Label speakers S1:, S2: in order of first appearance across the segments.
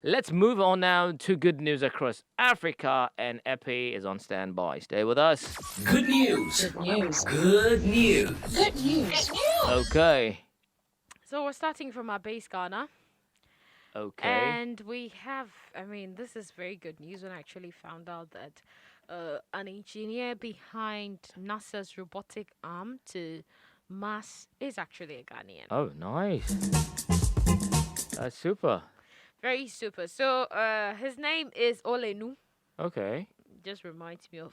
S1: Let's move on now to good news across Africa, and Epi is on standby. Stay with us.
S2: Good news.
S3: Good news.
S2: Good news.
S3: Good news.
S1: Okay.
S4: So we're starting from our base, Ghana.
S1: Okay.
S4: And we have, this is very good news when I actually found out that an engineer behind NASA's robotic arm to Mars is actually a Ghanaian.
S1: Oh, nice. That's super.
S4: Very super. So his name is Olenu.
S1: Okay.
S4: Just reminds me of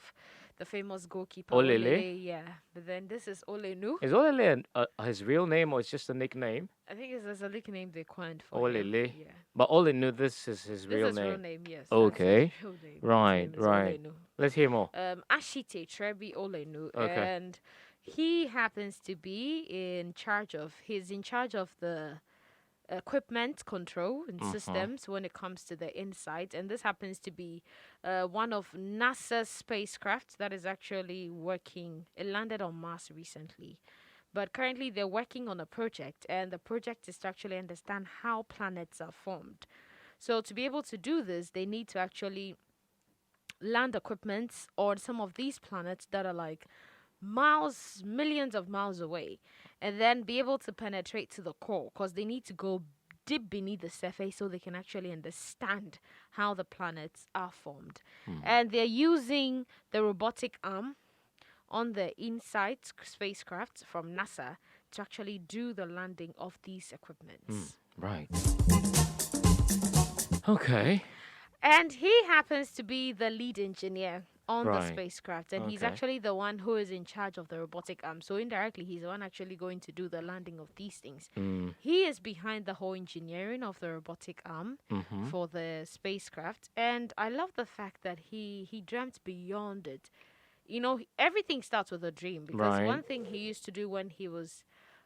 S4: the famous goalkeeper.
S1: Olele?
S4: Yeah. But then this is Olenu.
S1: Is Olele his real name or it's just a nickname?
S4: I think it's a nickname they coined for him.
S1: Olele.
S4: Yeah.
S1: But Olenu, this is his real
S4: This is
S1: name.
S4: real name, yes.
S1: Okay.
S4: That's his real name.
S1: Right,
S4: His name is
S1: right.
S4: Olenu.
S1: Let's hear more.
S4: Ashite Trebi Olenu,
S1: Okay.
S4: and he happens to be in charge of the equipment control and systems when it comes to the inside, and this happens to be one of NASA's spacecraft that is actually working. It landed on Mars recently, but currently they're working on a project, and the project is to actually understand how planets are formed. So to be able to do this, they need to actually land equipment on some of these planets that are like miles, millions of miles away, and then be able to penetrate to the core, because they need to go deep beneath the surface so they can actually understand how the planets are formed. And they're using the robotic arm on the InSight spacecraft from NASA to actually do the landing of these equipments.
S1: Right. Okay.
S4: And he happens to be the lead engineer on the
S1: Right.
S4: spacecraft, and he's
S1: Okay.
S4: actually the one who is in charge of the robotic arm. So indirectly, he's the one actually going to do the landing of these things. He is behind the whole engineering of the robotic arm for the spacecraft, and I love the fact that he dreamt beyond it. You know, everything starts with a dream, because
S1: Right.
S4: one thing he used to do when he was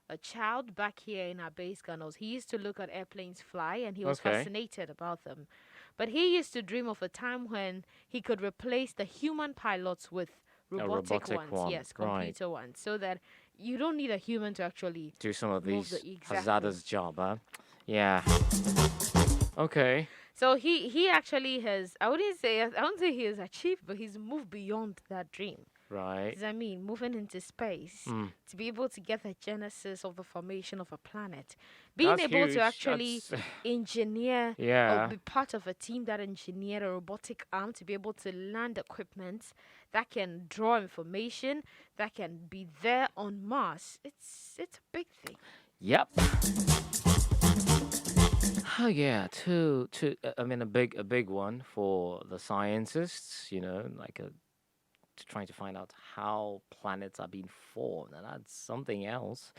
S4: a child back here in our base, Ghana, he used to look at airplanes fly, and he was
S1: Okay.
S4: fascinated about them. But he used to dream of a time when he could replace the human pilots with robotic
S1: robotic
S4: ones.
S1: one,
S4: Yes,
S1: right.
S4: computer ones. So that you don't need a human to actually
S1: Do some of
S4: move
S1: these
S4: the- exactly.
S1: hazardous job, huh? Yeah. Okay.
S4: So he actually has, I wouldn't say he has achieved, but he's moved beyond that dream.
S1: Right.
S4: Does that mean moving into space to be able to get the genesis of the formation of a planet, being
S1: That's
S4: able
S1: huge.
S4: to actually
S1: That's-
S4: engineer
S1: Yeah.
S4: or be part of a team that engineered a robotic arm to be able to land equipment that can draw information that can be there on Mars. It's a big thing.
S1: Yep. Oh yeah, a big one for the scientists, trying to find out how planets are being formed, and that's something else.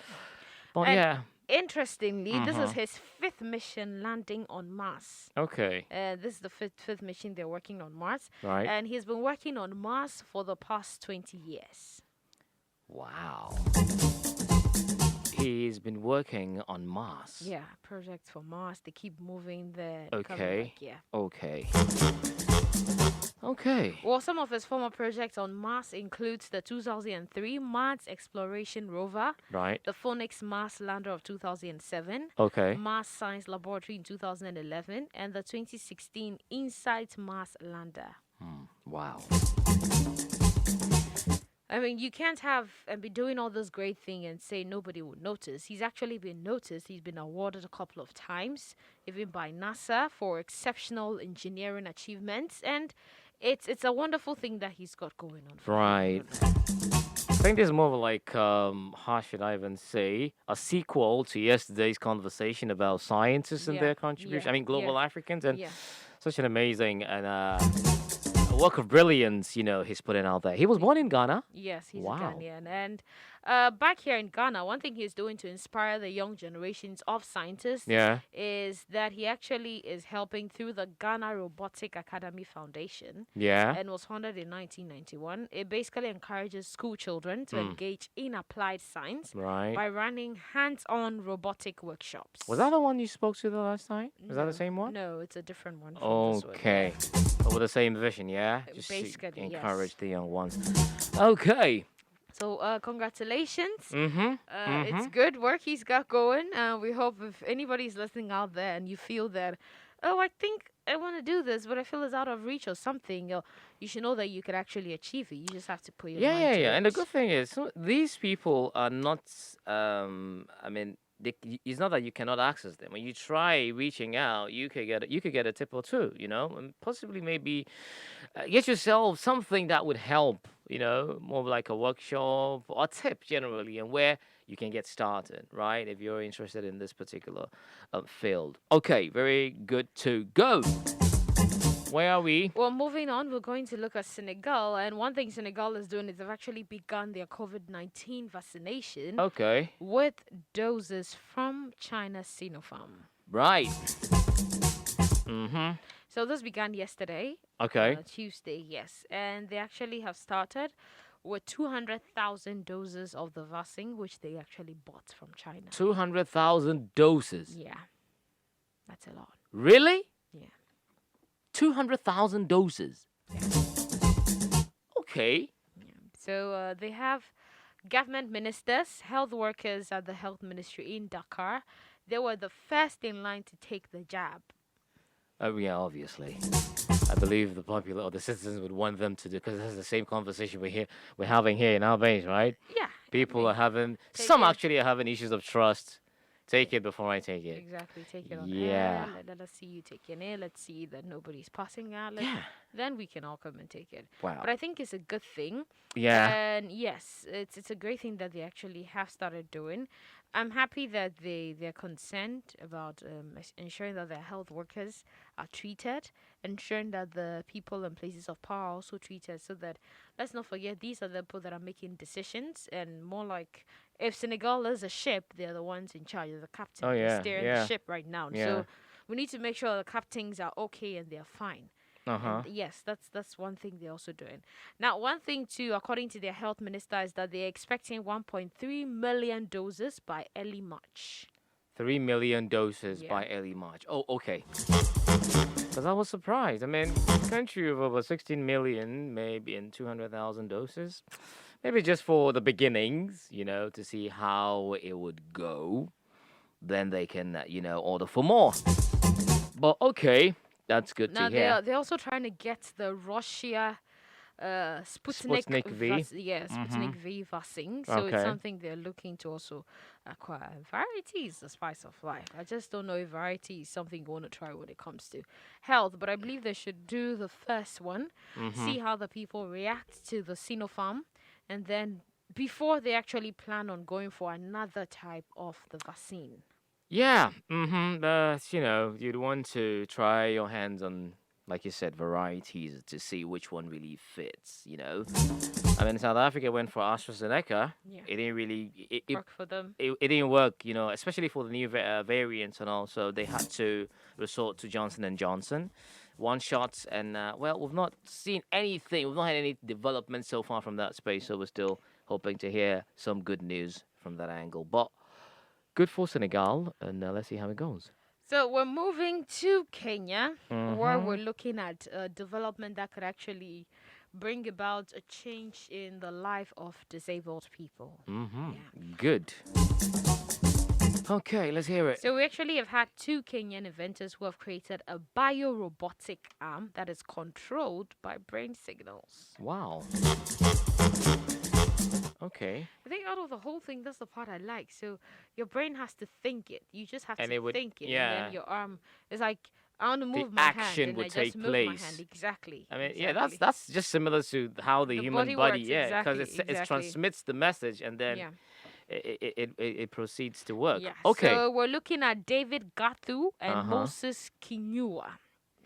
S1: But
S4: And
S1: yeah,
S4: Interestingly, this is his fifth mission landing on Mars.
S1: okay,
S4: This is the fifth mission they're working on Mars.
S1: right.
S4: And he's been working on Mars for the past 20 years.
S1: Wow. He's been working on Mars.
S4: Yeah, projects for Mars. They keep moving there.
S1: Okay.
S4: Yeah.
S1: Okay. Okay.
S4: Well, some of his former projects on Mars includes the 2003 Mars Exploration Rover,
S1: Right.
S4: the Phoenix Mars Lander of 2007,
S1: Okay.
S4: Mars Science Laboratory in 2011, and the 2016 InSight Mars Lander.
S1: Wow.
S4: I mean, you can't have and be doing all this great thing and say nobody would notice. He's actually been noticed. He's been awarded a couple of times, even by NASA, for exceptional engineering achievements, and it's a wonderful thing that he's got going on. for him.
S1: Right. I think this is more of like, how should I even say, a sequel to yesterday's conversation about scientists and
S4: Yeah,
S1: their contribution.
S4: yeah,
S1: I mean, global
S4: yeah,
S1: Africans, and
S4: Yeah.
S1: such an amazing and work of brilliance, he's putting out there. He was born in Ghana.
S4: Yes, he's
S1: Wow.
S4: a Ghanaian. And back here in Ghana, one thing he's doing to inspire the young generations of scientists
S1: Yeah.
S4: is that he actually is helping through the Ghana Robotic Academy Foundation,
S1: Yeah.
S4: and was founded in 1991. It basically encourages school children to engage in applied science
S1: Right.
S4: by running hands-on robotic workshops.
S1: Was that the one you spoke to the last time? Was that
S4: No,
S1: the same one?
S4: No, it's a different one. from this one.
S1: Okay. But with the same vision, yeah? Just to
S4: Basically, yes.
S1: encourage the young ones. Okay.
S4: So congratulations.
S1: Mm-hmm.
S4: It's good work he's got going. We hope if anybody's listening out there and you feel that, oh, I think I want to do this, but I feel it's out of reach or something. Or you should know that you could actually achieve it. You just have to put your
S1: Yeah,
S4: mind
S1: yeah,
S4: to
S1: yeah. And the
S4: it.
S1: good thing is, these people are not. I mean, it's not that you cannot access them. When you try reaching out, you could get a tip or two. And possibly maybe get yourself something that would help. More like a workshop or tip generally, and where you can get started. Right, if you're interested in this particular field. Okay, very good to go. Where are we?
S4: Well, moving on, we're going to look at Senegal. And one thing Senegal is doing is they've actually begun their COVID-19 vaccination
S1: Okay,
S4: with doses from China's Sinopharm.
S1: right. Mm-hmm.
S4: So this began yesterday,
S1: Okay.
S4: Tuesday, yes. And they actually have started with 200,000 doses of the vaccine, which they actually bought from China.
S1: 200,000 doses.
S4: Yeah, that's a lot.
S1: Really?
S4: Yeah.
S1: 200,000 doses. Okay.
S4: So they have government ministers, health workers at the health ministry in Dakar. They were the first in line to take the jab.
S1: Oh, yeah, obviously. I believe the popular or the citizens would want them to do, because that's the same conversation we're having here in Albania, right?
S4: Yeah.
S1: People are having,
S4: take
S1: some
S4: it.
S1: actually are having issues of trust. Take it before I take it.
S4: Exactly. Take it on
S1: Yeah.
S4: air. Let us see you taking it. Let's see that nobody's passing out.
S1: Yeah.
S4: Then we can all come and take it.
S1: Wow.
S4: But I think it's a good thing.
S1: Yeah.
S4: And yes, it's a great thing that they actually have started doing. I'm happy that they're concerned about ensuring that their health workers are treated, ensuring that the people in places of power are also treated, so that, let's not forget, these are the people that are making decisions, and more like, if Senegal is a ship, they're the ones in charge. They're the captain.
S1: Oh,
S4: They're
S1: yeah,
S4: steering
S1: yeah.
S4: the ship right now.
S1: Yeah.
S4: So we need to make sure the captains are okay and they're fine.
S1: Uh-huh.
S4: And yes, that's one thing they're also doing. Now, one thing too, according to their health minister, is that they're expecting 1.3 million doses by early March.
S1: 3 million doses
S4: Yeah.
S1: by early March. Oh, okay. Because I was surprised. I mean, country of over 16 million, maybe in 200,000 doses. Maybe just for the beginnings, to see how it would go. Then they can, order for more. But okay, that's good
S4: Now
S1: to hear.
S4: they're also trying to get the Russia Sputnik,
S1: Sputnik V?
S4: Sputnik V vaccine. So it's
S1: Okay.
S4: something they're looking to also acquire. Variety is the spice of life. I just don't know if variety is something you want to try when it comes to health, but I believe they should do the first one, see how the people react to the Sinopharm, and then before they actually plan on going for another type of the vaccine.
S1: Yeah. You'd want to try your hands on, like you said, varieties to see which one really fits. I mean, South Africa went for AstraZeneca.
S4: Yeah.
S1: It didn't really.
S4: Work for them.
S1: It didn't work. Especially for the new variants and all. So they had to resort to Johnson and Johnson. One shot, and we've not seen anything. We've not had any development so far from that space. So we're still hoping to hear some good news from that angle. But good for Senegal, and let's see how it goes.
S4: So we're moving to Kenya, where
S1: Mhm.
S4: we're looking at development that could actually bring about a change in the life of disabled people.
S1: Mm-hmm.
S4: Yeah.
S1: Good. Okay, let's hear it.
S4: So we actually have had two Kenyan inventors who have created a bio-robotic arm that is controlled by brain signals.
S1: Wow. Okay.
S4: I think out of the whole thing, that's the part I like. So your brain has to think it. You just have
S1: And
S4: to
S1: it would-
S4: think it. And
S1: yeah.
S4: then your arm is like, I want to
S1: The
S4: move my
S1: action
S4: hand. And
S1: would
S4: I just
S1: take
S4: move my
S1: place.
S4: hand. Exactly.
S1: I mean, yeah,
S4: exactly.
S1: that's just similar to how the human
S4: body
S1: body,
S4: works,
S1: yeah, because
S4: exactly,
S1: it
S4: exactly.
S1: transmits the message and then
S4: Yeah.
S1: it proceeds to work.
S4: Yeah.
S1: Okay.
S4: So we're looking at David Gathu and
S1: Uh-huh.
S4: Moses Kinyua.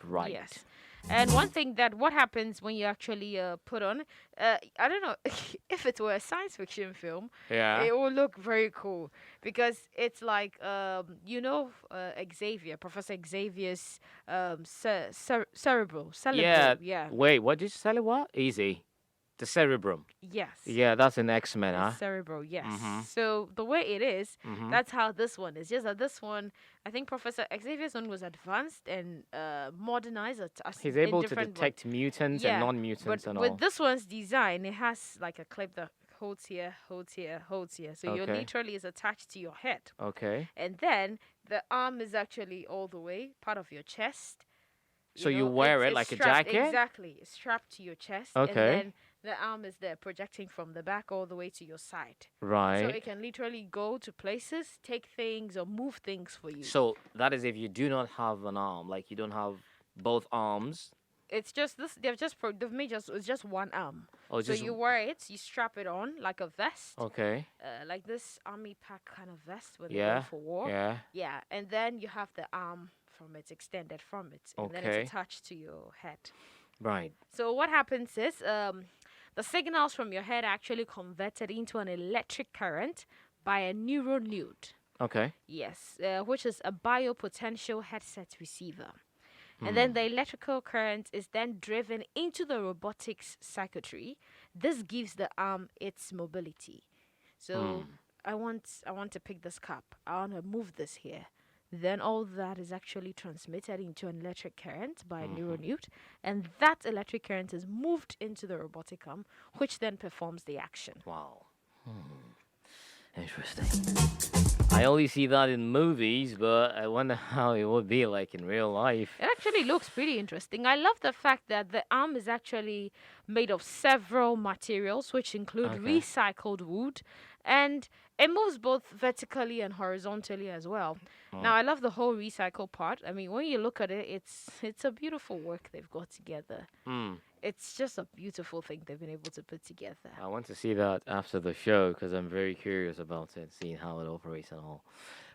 S1: Right.
S4: Yes. And one thing that what happens when you actually put on, I don't know, if it were a science fiction film,
S1: Yeah.
S4: it will look very cool because it's like, Xavier, Professor Xavier's cerebral. Yeah.
S1: Wait, what did you say? What? Easy. The cerebrum.
S4: Yes.
S1: Yeah, that's an X-Men, huh?
S4: Cerebral, yes.
S1: Mhm.
S4: So the way it is,
S1: Mhm.
S4: that's how this one is. Just that this one, I think Professor Xavier's one was advanced and modernized.
S1: He's
S4: in
S1: able to
S4: different
S1: detect mutants
S4: Yeah,
S1: and non-mutants
S4: But
S1: and
S4: with
S1: all.
S4: this one's design, it has like a clip that holds here, holds here, holds here. So your
S1: Okay.
S4: literally is attached to your head.
S1: Okay.
S4: And then the arm is actually all the way, part of your chest.
S1: So
S4: You
S1: you
S4: know,
S1: wear it
S4: it's
S1: like a
S4: strapped
S1: jacket?
S4: exactly, it's strapped to your chest, and
S1: Okay.
S4: then the arm is there projecting from the back all the way to your side. So
S1: Right.
S4: it can literally go to places, take things, or move things for you.
S1: So that is if you do not have an arm, like you don't have both arms,
S4: It's just this. They've made just it's just one arm.
S1: or
S4: So
S1: just
S4: you wear it, you strap it on like a vest,
S1: okay.
S4: like this army pack kind of vest when they're ready
S1: Yeah.
S4: for war.
S1: Yeah.
S4: Yeah, and then you have the arm from it extended from it, and then it's
S1: Okay.
S4: attached to your head.
S1: Right.
S4: So what happens is the signals from your head are actually converted into an electric current by a neural node.
S1: Okay.
S4: Yes, which is a biopotential headset receiver. And then
S1: Hmm.
S4: the electrical current is then driven into the robotics circuitry. This gives the arm its mobility. So
S1: Hmm.
S4: I want to pick this cup. I want to move this here. Then all that is actually transmitted into an electric current by a neural node, and that electric current is moved into the robotic arm, which then performs the action.
S1: Wow. Interesting. I only see that in movies, but I wonder how it would be like in real life.
S4: It actually looks pretty interesting. I love the fact that the arm is actually made of several materials, which include
S1: Okay.
S4: recycled wood, and it moves both vertically and horizontally as well. Now, I love the whole recycle part. I mean, when you look at it, it's a beautiful work they've got together.
S1: Hmm.
S4: It's just a beautiful thing they've been able to put together.
S1: I want to see that after the show because I'm very curious about it, seeing how it operates and all.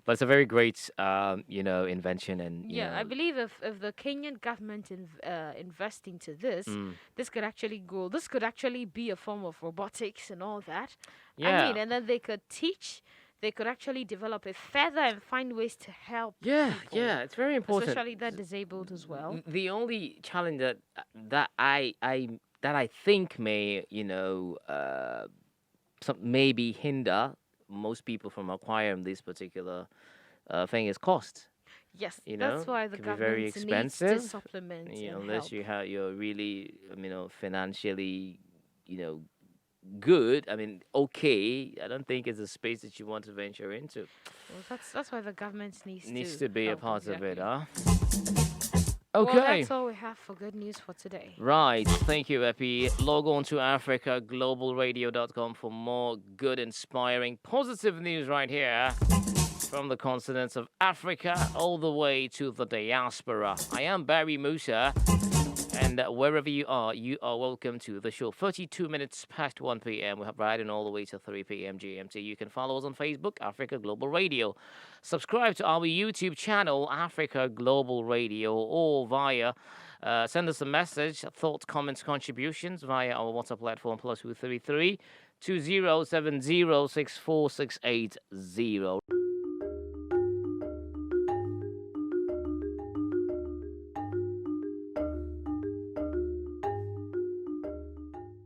S1: But it's a very great, invention and
S4: Yeah, I believe if the Kenyan government invest into this,
S1: mm,
S4: this could actually go. This could actually be a form of robotics and all that. I
S1: yeah,
S4: mean, and then they could teach. They could actually develop it further and find ways to help
S1: yeah,
S4: people,
S1: yeah. It's very important.
S4: especially the disabled as well.
S1: The only challenge that I think may maybe hinder most people from acquiring this particular thing is cost.
S4: Yes,
S1: You
S4: that's
S1: know,
S4: why the
S1: could be very
S4: government needs to
S1: expensive.
S4: supplement and
S1: Unless
S4: help.
S1: you're really financially good. I mean, okay. I don't think it's a space that you want to venture into.
S4: Well, that's why the government
S1: Needs
S4: to
S1: to be a
S4: help
S1: part of it,
S4: exactly.
S1: huh?
S4: Well,
S1: Okay.
S4: that's all we have for good news for today.
S1: Right. Thank you, Epi. Log on to AfricaGlobalRadio.com for more good, inspiring, positive news right here from the continents of Africa all the way to the diaspora. I am Barry Musa, and wherever you are welcome to the show. 32 minutes past 1 p.m. We have riding all the way to 3 p.m. GMT. You can follow us on Facebook, Africa Global Radio. Subscribe to our YouTube channel, Africa Global Radio, or via send us a message, thoughts, comments, contributions via our WhatsApp platform +233 2070 64680.